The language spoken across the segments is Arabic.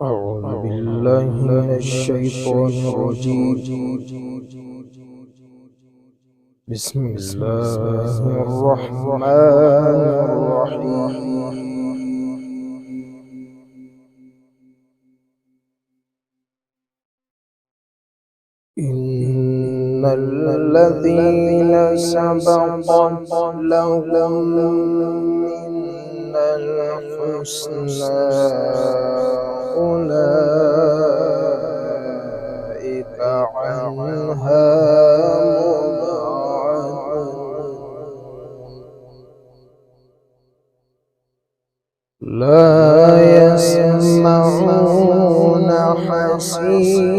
أعوذ بالله من الشيطان الرجيم. بسم الله الرحمن الرحيم. إن الذين سبقت لهم من الحسنى أولئك عنها مبعدون لا يسمعون حسيسها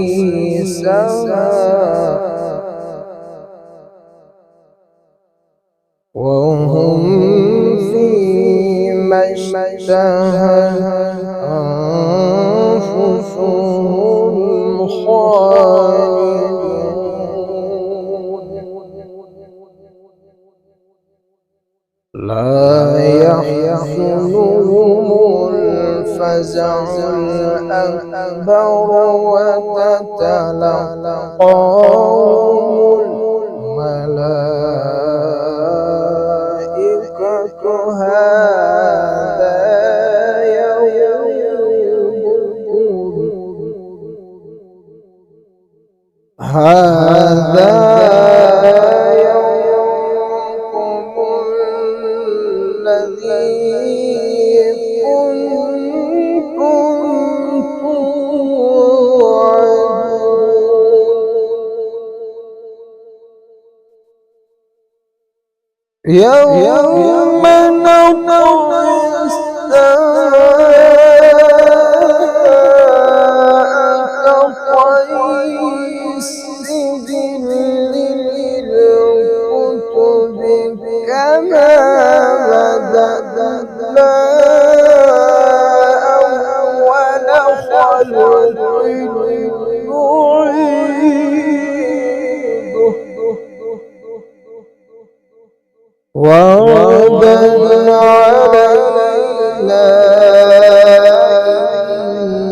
وهم فيما اشتهت أنفسهم خالدون لا يحزنهم الفزع الأكبر وتتلقاهم الملائكة هذا يومكم الذي كنتم توعدون يوم نطوي السماء كطي السجل للكتب كما بدأنا أول خلق نعيده وعدا علينا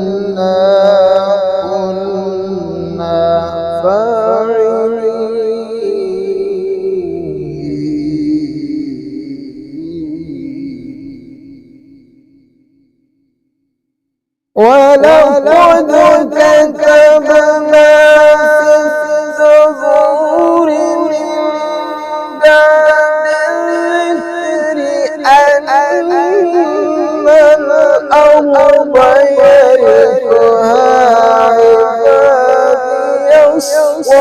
إنا كنا فاعلين ولقد كتبنا في الزبور من بعد أن الأرض يرثها عبادي الصالحون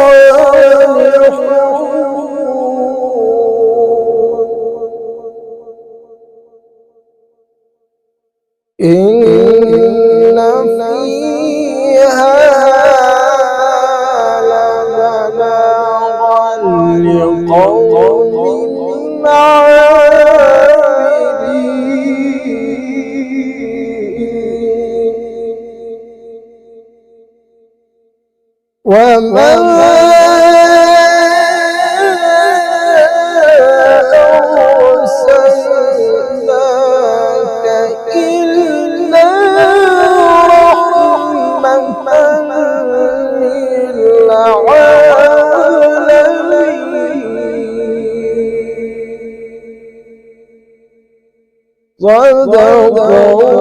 إن فيها لبلاغا لقوم وما أرسلناك إلا رحمة للعالمين صدق